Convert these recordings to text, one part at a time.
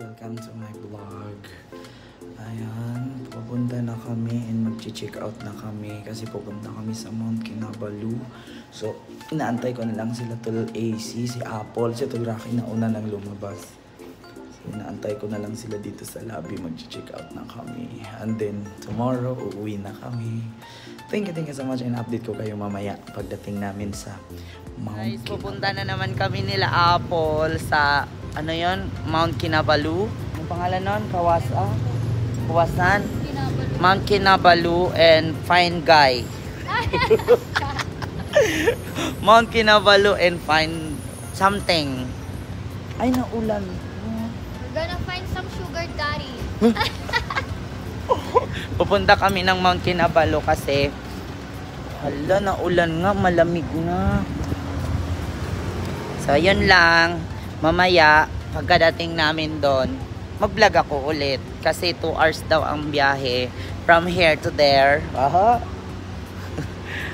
welcome to my vlog. Ayan, pupunta na kami and mag-check out na kami kasi pupunta kami sa Mount Kinabalu. So, inaantay ko na lang sila Tol AC, si Apple, si Tol Rocky na una nang lumabas. So, inaantay ko na lang sila dito sa lobby, mag-check out na kami. And then, tomorrow, uuwi na kami. Thank you so much and update ko kayo mamaya pagdating namin sa Mount Kinabalu. Pupunta na naman kami nila Apple sa ano yon, Mount Kinabalu. Ang pangalan nun? Kawasan? Mount Kinabalu and Fine Guy. Mount Kinabalu and Fine something. Ay, naulan. We're gonna find some sugar daddy. Pupunta kami ng Mount Kinabalu kasi hala, naulan nga, malamig na. So, yun lang. Mamaya, pagkadating namin doon, mag-vlog ako ulit. Kasi 2 hours daw ang biyahe from here to there. Aha.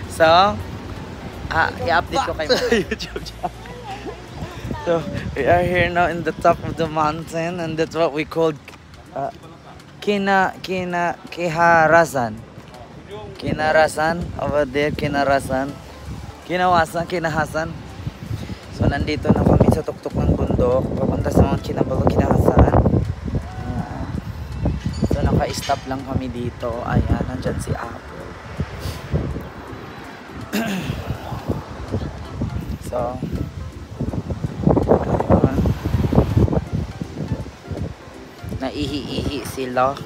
So, i-update ko kayo sa YouTube channel. So, we are here now in the top of the mountain and that's what we call Kinarasan. Kinarasan. Over there, Kinarasan. Kinahasan. So, nandito na kami sa tuktok ng bundok. Papunta sa Mount Kinabalu, Kinahasan. So, naka-stop lang kami dito. Ayan, nandyan si Apple. So, ayan. Naihi-ihi sila.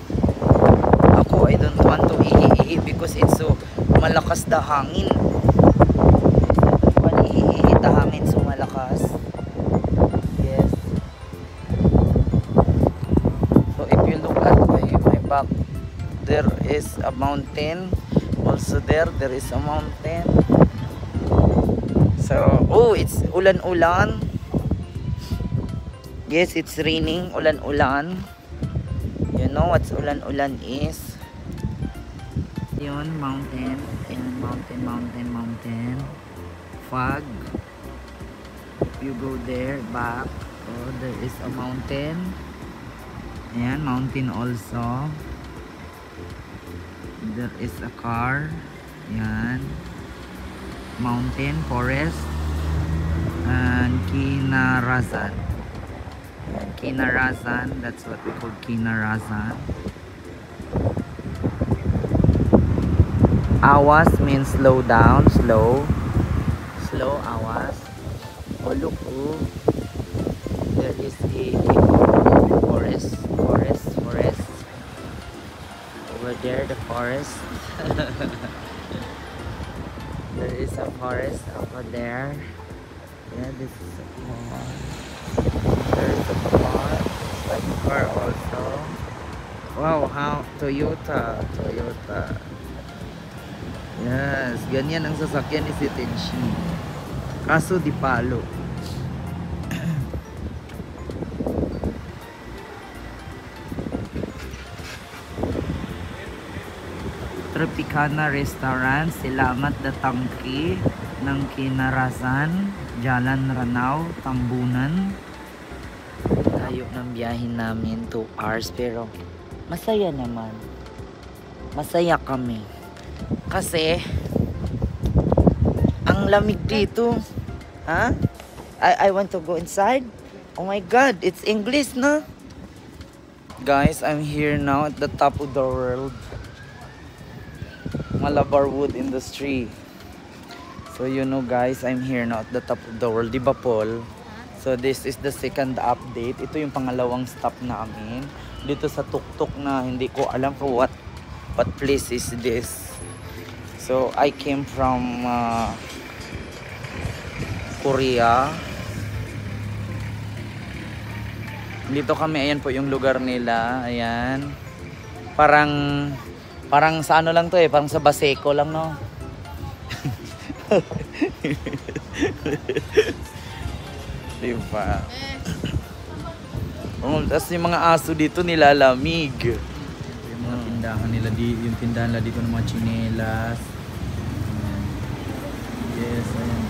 Ako, I don't want to ihi-ihi because it's so malakas the hangin. Ihi-ihi the hangin so malakas. Yes. So if you look at my back, there is a mountain. Also there is a mountain. So, oh, it's ulan-ulan. Yes, it's raining. Ulan-ulan. You know what ulan-ulan is? Yun, mountain. Ayan, mountain. Fog. If you go there, back. Oh, there is a mountain. Ayan, mountain also. There is a car. Ayan. Mountain, forest. And Kinarasan. Ayan, Kinarasan. That's what we call Kinarasan. Awas means slow down, slow awas. Oh, look, oh. There is a forest. Over there, the forest. There is a forest over there. Yeah, this is a car. There is a car. It's like a car also. Wow, how Toyota. Yes, ganyan ang sasakyan ni si Tenshi. Kaso di palo. Tropicana Restaurant, Salamat Datangki ng Kinarasan, Jalan Ranao, Tambunan. Tayo ng biyahin namin 2 hours pero masaya naman. Masaya kami. Kasi ang lamig dito. Ha? I want to go inside. Oh my God, it's English, no? Guys, I'm here now at the top of the world. Malabar Wood Industry. So you know guys, I'm here now at the top of the world. Diba, Paul? So this is the second update. Ito yung pangalawang stop namin. Dito sa tuktok na hindi ko alam kung what place is this. So I came from Korea. Dito kami, ayan po yung lugar nila. Ayan. Parang sa ano lang to eh, parang sa Baseco lang, no? Diba? Oh, tapos yung mga aso dito nilalamig. Yung mga tindahan nila yung tindahan nila dito ng mga tsinelas. Ayan. Yes, ayan.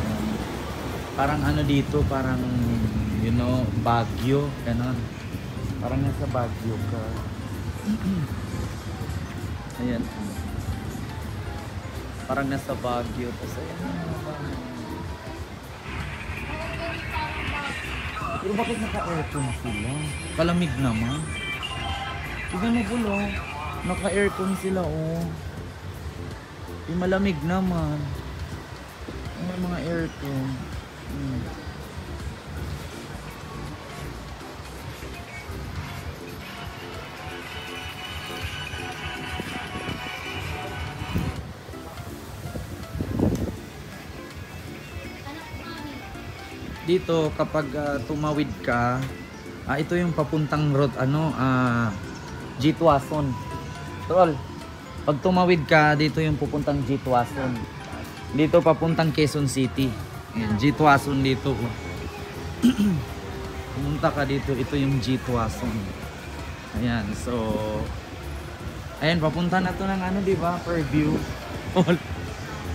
Parang ano dito, parang you know, Baguio, ganon. Parang nasa Baguio ka. Ayan. Parang nasa Baguio. Tapos ayan. Pero bakit naka-aircon sila? Palamig naman. Tignan mo bulo. Naka-aircon sila oh. Yung malamig naman. May mga aircon. Dito kapag tumawid ka, ito yung papuntang road Jitwason. Tol, pag tumawid ka, dito yung pupuntang Jitwason. Dito papuntang Quezon City. Ayan, Jitwason dito. Oh. Pumunta ka dito, ito yung Jitwason. Ayan, so ayan, papunta na to ng ano, di ba? Fairview.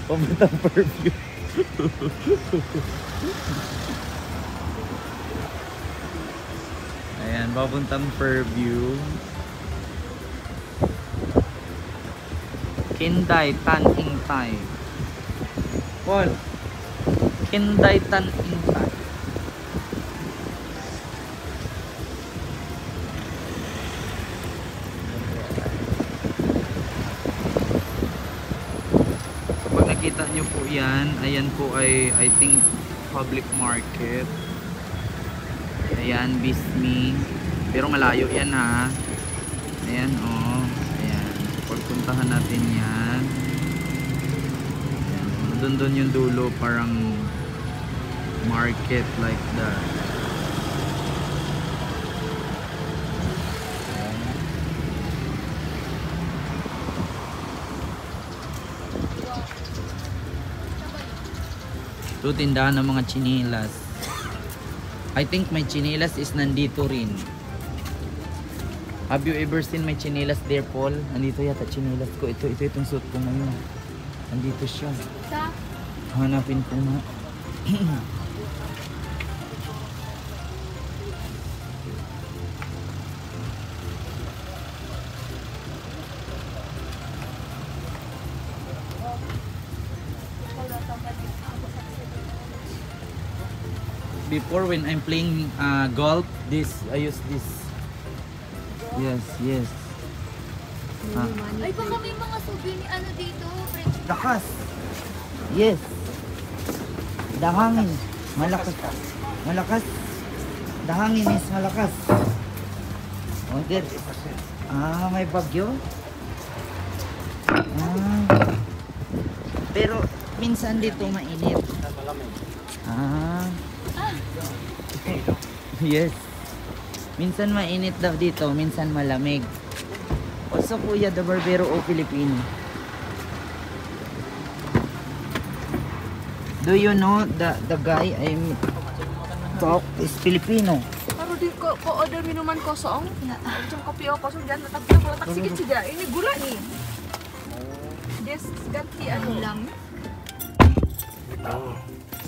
Papuntang Fairview. Ayan, papuntang Fairview. Kinday Tan Ing Tai. Paul. Kinday Tan Ing Tai. Kapag nakita nyo po yan, ayan po ay I think public market. Ayan, Bismi. Pero malayo yan ha. Ayan oh. Ayan. Pagpuntahan natin yan. Ayan. Doon yung dulo. Parang market like that. Ayan. Ito tindahan ng mga chinilas. I think my chinelas is nandito rin. Have you ever seen my chinelas there, Paul? Nandito yata chinelas ko. Itong suit ko ngayon. Nandito siya. Sa? Hanapin ko na. Before when I'm playing golf, I use this. Yes. Ay, baka may mga souvenir ano dito. French. Lakas. Yes. Dahangin. Malakas. Dahangin is malakas. Oh, there. May bagyo. Pero minsan dito mainit. Yes. Minsan mainit daw dito, minsan malamig. Also Kuya, the Barbero o Filipino. Do you know the guy I'm talk is Filipino? Pero di ko order minuman kosong. Macam kopi o kosong jangan tapi kalau tak sikit saja. Ini gula nih. Dia ganti anu lang.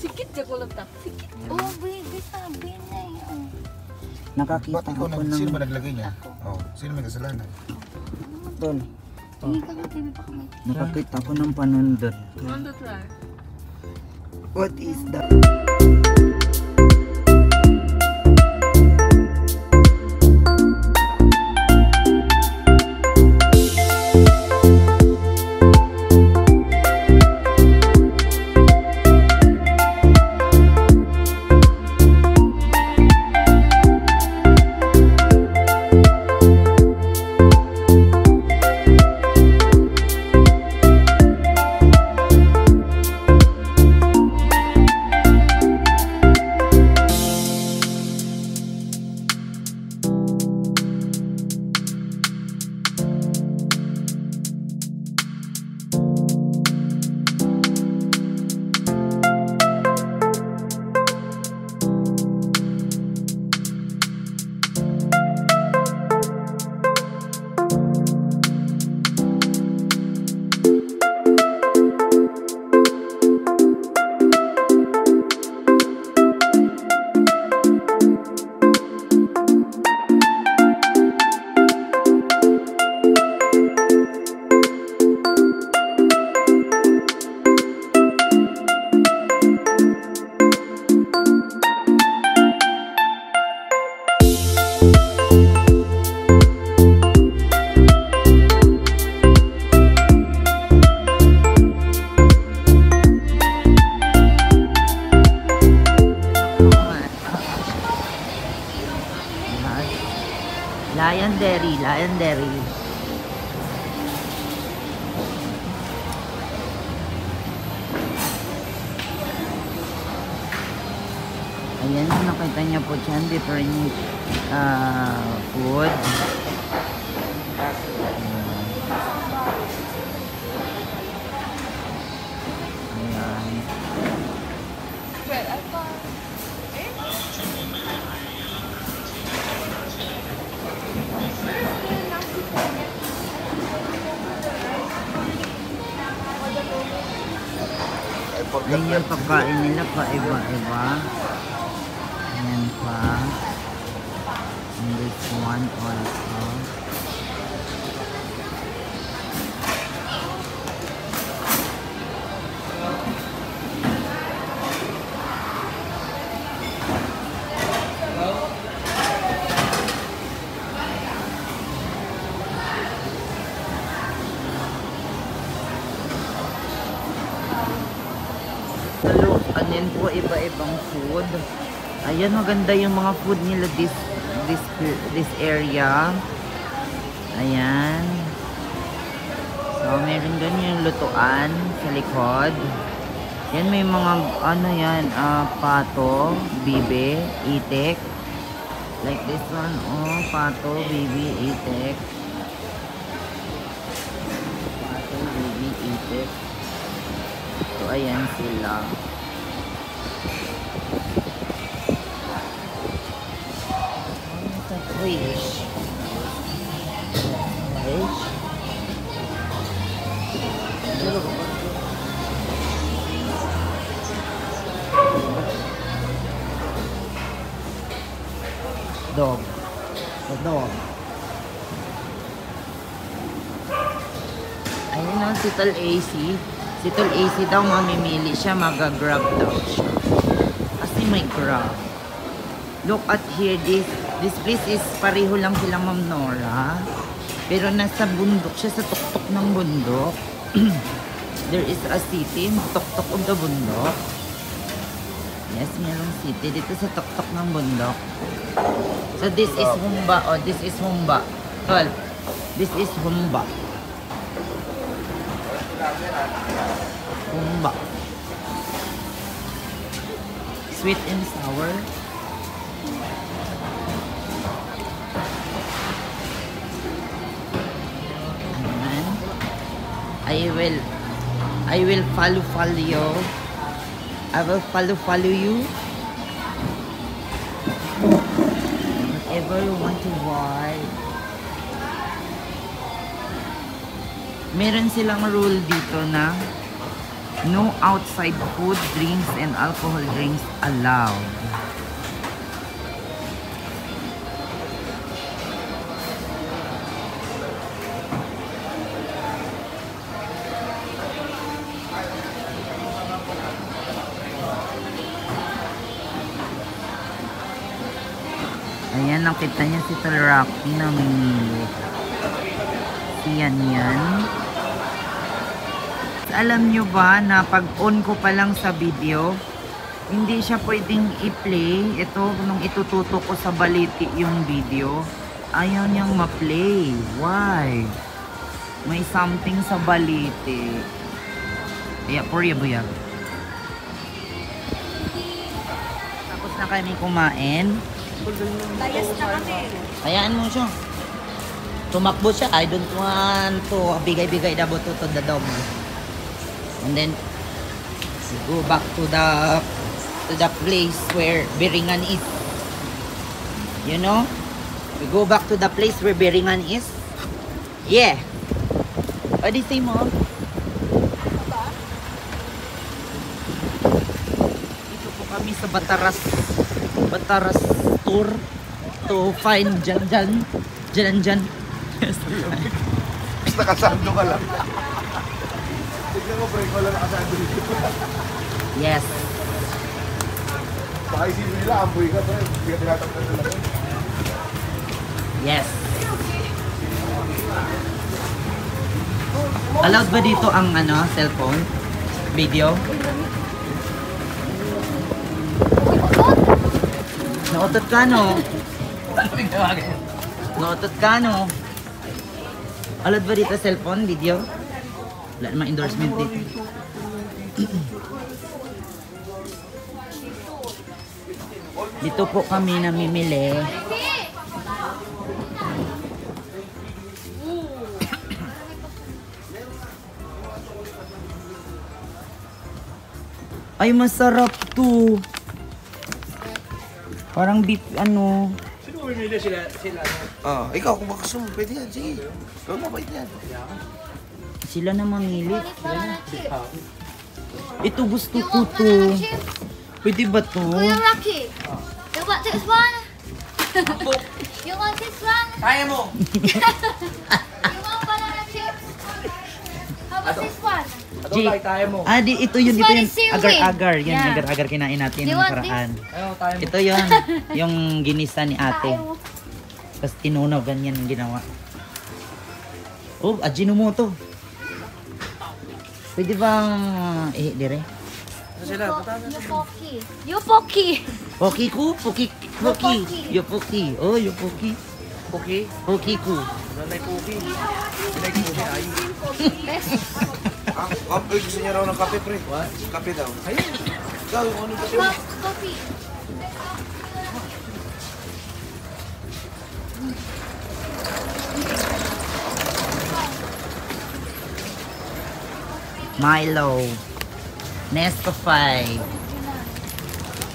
Sikit je ko letak. Sikit. Oh, baby, sabi na yun. Nakakita ako ng... Sino ba naglagay niya? Oh, sino may kasalanan? Tol, Tingin ka nga, baby, baka may... nakakita ako ng panundot. Mando try. What is that? Lion Dairy, Lion Dairy. Ayan, nakita niya po dyan, different food. Ayan. Ayan yung pagkain nila pa iba-iba. Ayan pa. And this one also. Look, anin po iba-ibang food. Ayan, maganda yung mga food nila this area. Ayan. So, meron doon yung lutuan sa likod. Yan, may mga, ano yan, pato, bibe, itik. Like this one, oh, pato, bibe, itik. Pato, bibe, itik. So, ayan sila. Fish. Fish. Dog. The dog. Ayun ang si Tol AC. Si Tol AC daw mamimili siya, mag-grab daw siya. Kasi may grab. Look at here, this place is pareho lang sila Ma'am Nora. Pero nasa bundok siya, sa tuktok ng bundok. There is a city, tuktok of the bundok. Yes, mayroong city dito sa tuktok ng bundok. So this is Humba, oh, this is Humba. Well, this is Humba. Humba. Sweet and sour. I will follow you. I will follow you. Whatever you want to buy. Meron silang rule dito na no outside food, drinks, and alcohol drinks allowed. Ayan, nakita niya si Tol Rocky na mamimili. Yan. Alam nyo ba na pag on ko pa lang sa video, hindi siya pwedeng i-play. Ito, nung itututok ko sa baliti yung video, ayaw niyang ma-play. Why? May something sa baliti. Kaya, purya buya. Tapos na kami kumain. Layas na kami. Hayaan mo siya. Tumakbo siya. I don't want to bigay-bigay na buto to the dog. And then we go back to the place where Beringan is. You know? We go back to the place where Beringan is. Yeah. What do you say, Mom? Dito po kami sa Bataras tour to find Jan. Nakasando ka lang. Tignan mo, pre, ko lang nakasando dito. Yes. Baka isipin nila, amboy ka, pre. Hindi ka tinataktan nila. Yes. Allowed ba dito ang cellphone? Video? Nautot ka, no? Notot ka, no? Alad ba dito cellphone, video? Wala namang endorsement dito. Dito po kami namimili. Ay, masarap to. Parang beef, ano. Sino bumili sila? Ah, ikaw kung gusto mo, pwede yan. Sige. Gawin mo, pwede yan. Sila na mamili. Banana chip. Ito gusto You ko want to. banana chip? Pwede ba to? Kuya Rocky. You want this one? You want this one? Kaya mo! You want banana chips? How about this one? G. Kaya mo. Ah, ito yun, This ito one yun. is seaweed. Agar-agar. Yan, Yeah. agar-agar kinain natin You ng want karaan. Ayaw, kaya mo. Ito yun, yung ginisa ni ate. Ayaw. Tapos tinunaw, ganyan ang ginawa. Oh, Ajinomoto. Pwede bang dire? Yopoki. Yopoki. Poki ku, poki, poki. Yo poki. Oh, yo poki. Okay. Poki ku. Nanay Puki. Pinay Puki ay. Gusto niya raw ng kape, pre. What? Kape daw. Ayun. Ikaw, yung anong kape mo? Coffee. Milo. Nescafe.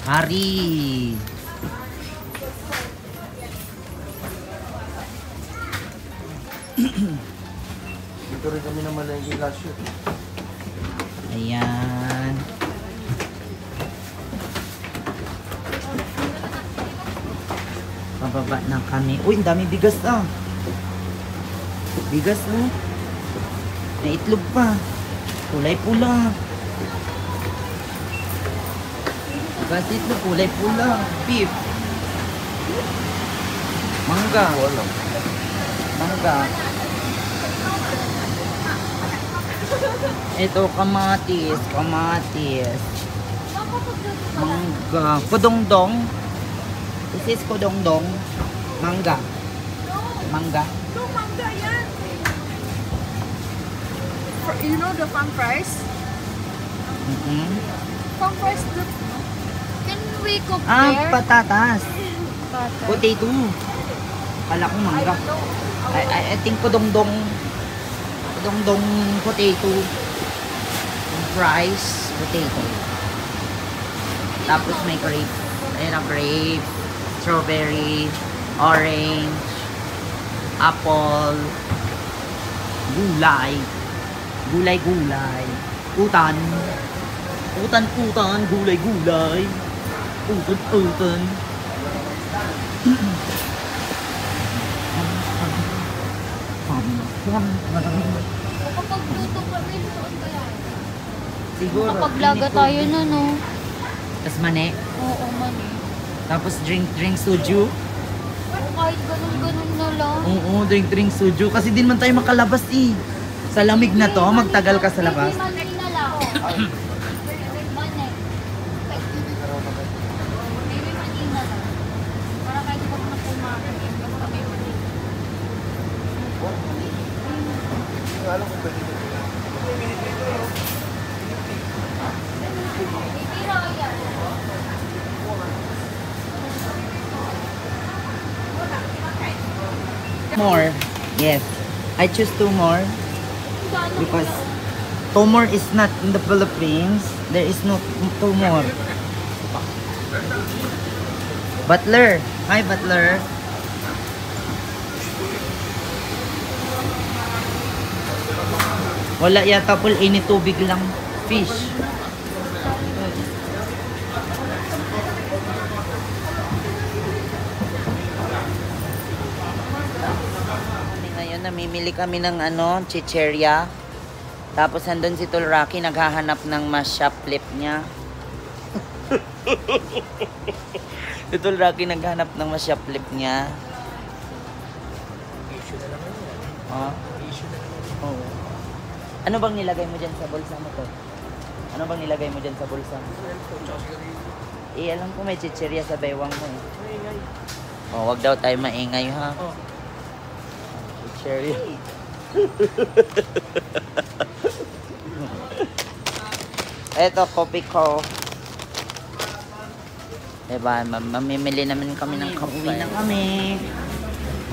Hari. Dito rin kami na malengke last year. Ayan. Pababa na kami. Uy, ang dami bigas ah. Bigas oh. May itlog pa. Kulay pula. Bigas itlog, kulay pula. Beef. Mangga. Mangga. Ito, kamatis. Kamatis. Mangga. Kodongdong. This is kodongdong. Mangga. Mangga. No, mangga yan. You know the fun fries? Fun fries, the... Can we cook Ah, there? patatas. Butter. Potato. Kala ko mangga. I think kodongdong. Kodongdong potato. Yung fries, potato. Tapos may grape. Ayun ang grape. Strawberry. Orange. Apple. Gulay. Gulay-gulay. Utan. Utan-utan. Gulay-gulay. Utan-utan. Kapag luto kami, doon kaya. Siguro. Kapag-laga tayo na, no? Tapos mani. Oo, man eh. Tapos drink soju. Kahit ganun-ganun na lang. Oo, drink soju. Kasi din man tayo makalabas eh. Sa lamig na to, magtagal ka sa labas. Mani na lang. Mani. Maybe mani na lang. Para kahit huwag na kumain. Basta may mani. Alam ko pwede ko. Titira yan. More. Yes. I choose 2 more. Because 2 more is not in the Philippines. There is no 2 more. Butler. Hi, Butler. Wala yata full init tubig lang. Fish. Ngayon, namimili kami ng chicheria. Tapos andun si Tulraki, naghahanap ng mas shoplift niya. Si Tulraki naghahanap ng mas shoplift niya. Issue na naman yun. Oh. Issue na naman. Oo. Ano bang nilagay mo dyan sa bulsa mo to? Ano bang nilagay mo dyan sa bulsa mo? Alam ko may chicheria sa baywang mo eh. Maingay. Oh, wag daw tayo maingay ha. Oh. share yun. Eto, kopi ko. Diba, mamimili naman kami ng kape. Uwi na kami.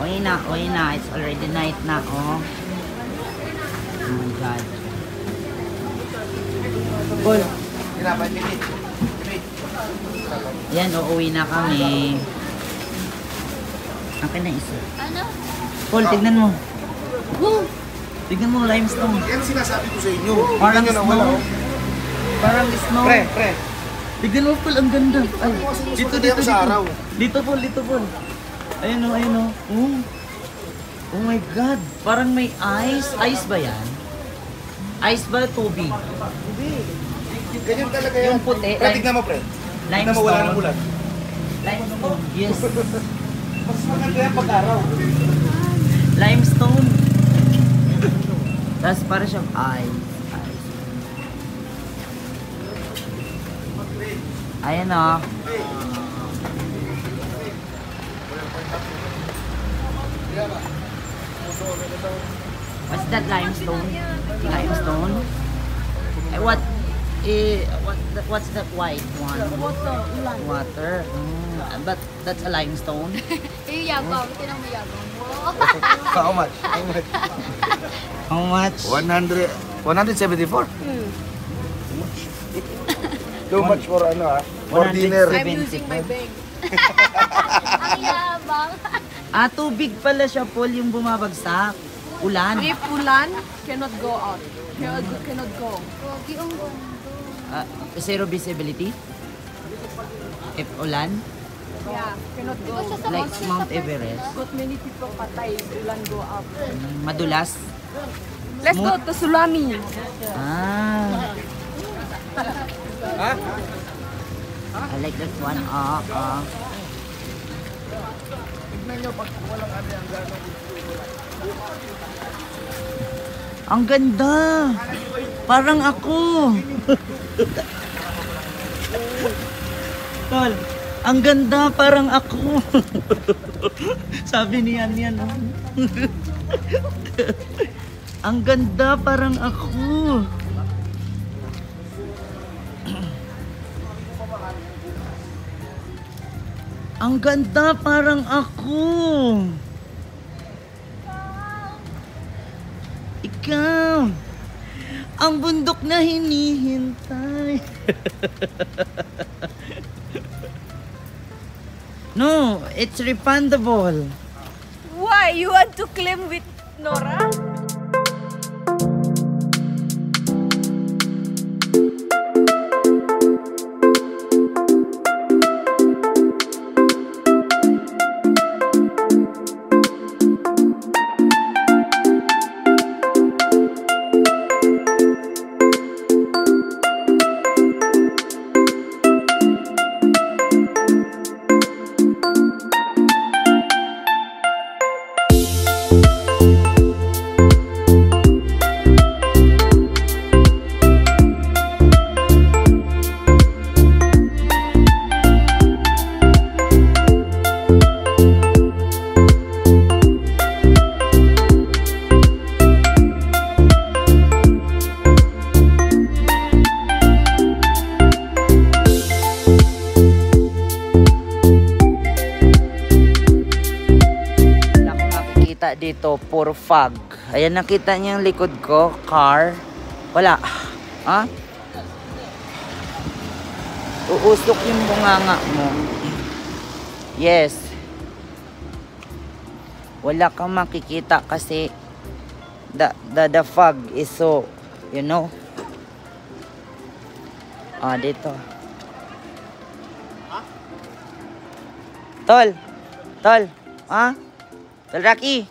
Uwi na. It's already night na, oh. Oh my God. Cool. Yan, uuwi na kami. Akin na isa. Ano? Paul, tignan mo. Tignan mo, limestone. Yan sinasabi ko sa inyo. Parang Tingnan nyo na wala, snow. oh. Parang snow. Pre. Tignan mo, Paul, ang ganda. Ay, Susunod ako sa araw. Dito, Paul. Ayun o. Oh my God. Parang may ice. Ice ba yan? Ice ba? Tubig? Hindi. Ganyan talaga yan. Yung puti. Pre, tignan mo, pre. Tignan mo, wala ng ulan. Limestone. Yes. Mas maganda yan pag-araw. Limestone. Tapos para siyang ice. Ayan o. What's that limestone? Limestone? What's that white one? Water. But that's a limestone. Yung yabang. Tinang mo yabang mo. How much? How much? 174. Too much for ano for 170. dinner. I'm using my bank. Ang yabang. Tubig pala siya, Paul, yung bumabagsak. Ulan. If ulan, cannot go out. Cannot go. Pogi ang ganda. Zero visibility. If ulan, Yeah, cannot Di go. ba siya sa like Mount Mount Everest. Got many people patay if ulan go up. Madulas. Let's go to Sulami. I like that one. Ang ganda. Parang ako. Tol, ang ganda parang ako. Sabi ni Yan. Oh. Ang ganda parang ako. Ang ganda parang ako. Ikaw. Ang bundok na hinihintay. No, it's refundable. Why? You want to claim with Nora? Dito, puro fog. Ayan, nakita niyo yung likod ko, car. Wala. Ha? Uusok yung bunganga mo. Yes. Wala kang makikita kasi the fog is so, you know. Dito. Tol. Ha? Tol Rocky.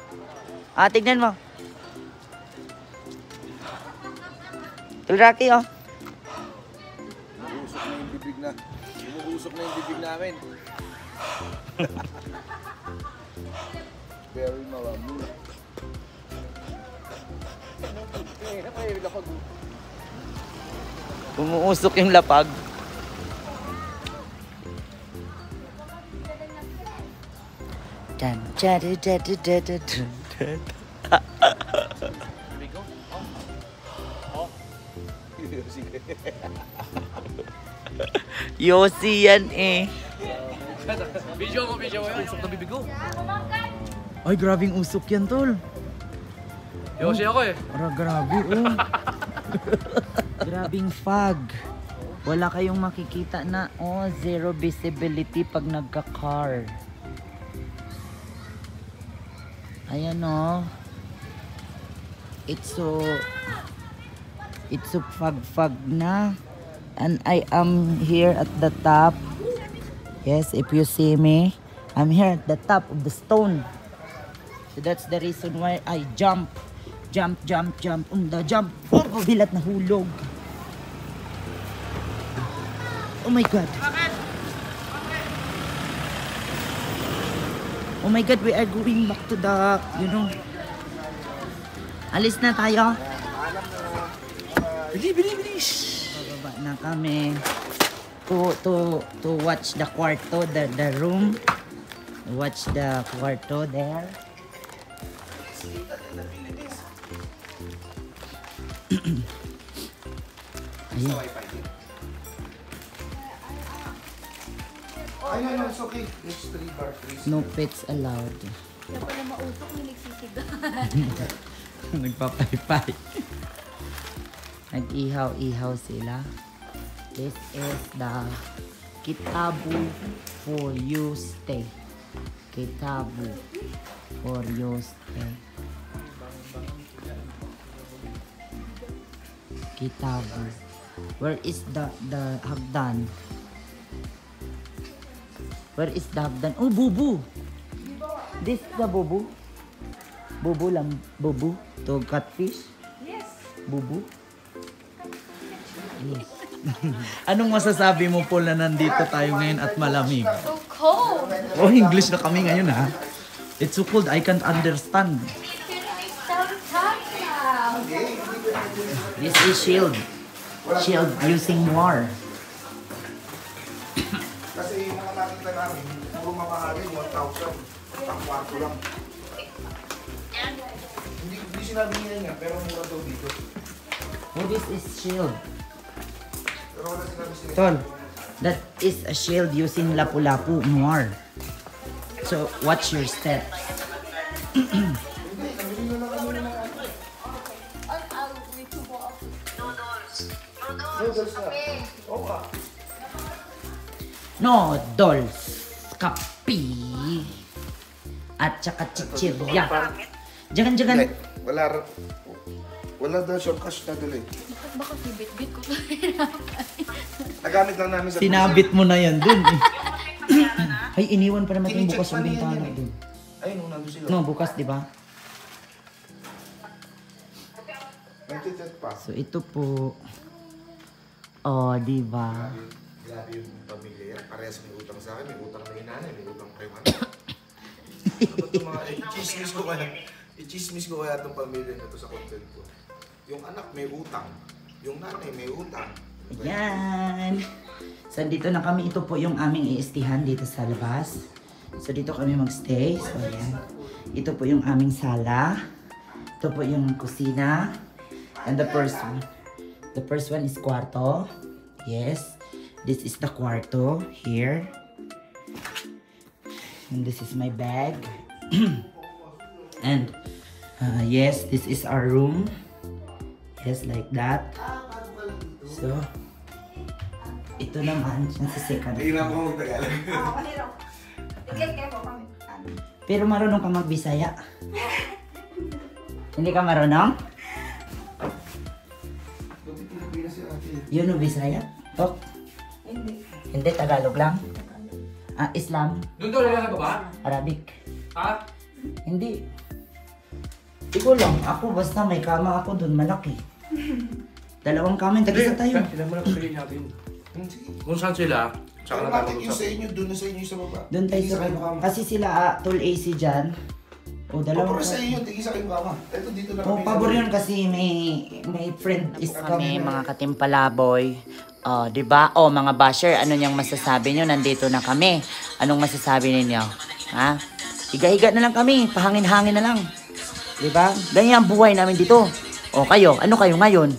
Tignan mo. Tol Rocky, oh. Umuusok na yung bibig namin. Very malami. Umuusok yung lapag. Sige. Yossi yan eh. Video mo yun. Usok na bibig ko. Ay, grabing usok yan, tol. Yoshi ako eh. Grabe, oh. Grabing fog. Wala kayong makikita na, oh, zero visibility pag nagka-car. Ayan, oh. It's so fog na. And I am here at the top. Yes, if you see me, I'm here at the top of the stone. So that's the reason why I jump. Jump. Jump. Oh, bilat na hulog. Oh my God. Oh my God, we are going back to the, Alis na tayo. Bilis. Bababa na kami. To watch the kwarto, the room. Watch the kwarto there. Ayun. Ay, no, it's okay. It's 3 bar, 3. No pets allowed. Kaya pala mautok, may nagsisiga. Nagpapaypay. Nag-ihaw-ihaw sila. This is the Kitabu for you stay. Kitabu for you stay. Kitabu. Where is the hagdan? Where is the hagdan? Oh, bubu. This is the bubu. Bubu lang. Bubu. To catfish. Yes. Bubu. Yes. Anong masasabi mo, Paul, na nandito tayo ngayon at malamig? So cold. Oh, English na kami ngayon, ha? It's so cold, I can't understand. This is shield. Shield using war. Kasi yung mga nakita namin, puro mamahalin, 1,000. Ang kwarto lang. Hindi sinabi niya pero mura daw dito. Oh, this is shield. Pero wala sinabi sila. Tol, that is a shield using lapu-lapu noir. So, watch your step. No, dolls, kapi, at saka chichirya. Jagan. Like, wala daw siyang cash na dali. Baka bibit-bit ko. Nagamit lang namin sa Sinabit mo na yan dun. Ay, iniwan pa naman yung bukas yung bintana dun. Ay, nung nandun sila. No, bukas, di ba? Nagtitit pa. So, ito po. Oh, di ba? Grabe yung pamilya yan. Parehas may utang sa akin, may utang na inanay, may utang kay man. I-chismis ko kaya itong pamilya na ito sa content ko. Yung anak may utang, yung nanay may utang. Ayan. So, dito na kami. Ito po yung aming iistihan dito sa labas. So, dito kami magstay. So, ayan. Ito po yung aming sala. Ito po yung kusina. And the first one is kwarto. Yes. This is the kwarto here. And this is my bag. And yes, this is our room. Yes, like that. So, ito naman, nasisika na. Hindi na ako mag-Tagalog. Pero marunong ka mag-Bisaya. Hindi ka marunong? Buti Pilipinas si ate. Yun o Bisaya? Tok? Hindi, Tagalog lang. Islam, Doon daw lalaki ba? Arabic. Ha? Hindi. Ikaw lang, ako basta may kama ako doon malaki. Dalawang kama, tag-isa tayo. Sila mo na pagpiliin natin. Sige. Kung saan sila, tsaka Pero na bakit tayo yung sa mag-usap. inyo, doon na sa inyo sa baba? Doon tayo Tigisa sa kayo kama. kasi sila tool AC dyan. O, dalawang Pero sa inyo, tigisa kayo kama. Ito dito na O, pabor yun kasi may friend is kami, mga katimpalaboy. Oh, 'di ba? Oh, mga basher, ano niyang masasabi niyo? Nandito na kami. Anong masasabi ninyo? Ha? Higa-higa na lang kami, pahangin-hangin na lang. 'Di ba? Ganyan ang buhay namin dito. O kayo, ano kayo ngayon?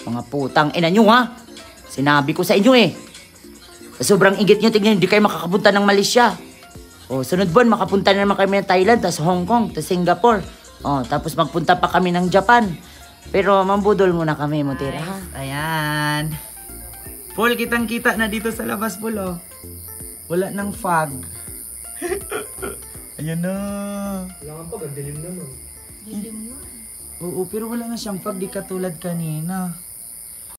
Mga putang ina nyo ha. Sinabi ko sa inyo eh. Sa sobrang inggit nyo, tignan, hindi kayo makakapunta ng Malaysia. O, sunod buwan, makapunta na naman kami ng Thailand, tas Hong Kong, tas Singapore. O, tapos magpunta pa kami ng Japan. Pero mambudol muna kami, Mutira. Ayan. Paul, kitang-kita na dito sa labas, Paul, oh. Wala nang fog. Ayan na. Kailangan pa, gandilim naman. Oo, pero wala na siyang fog, di katulad kanina.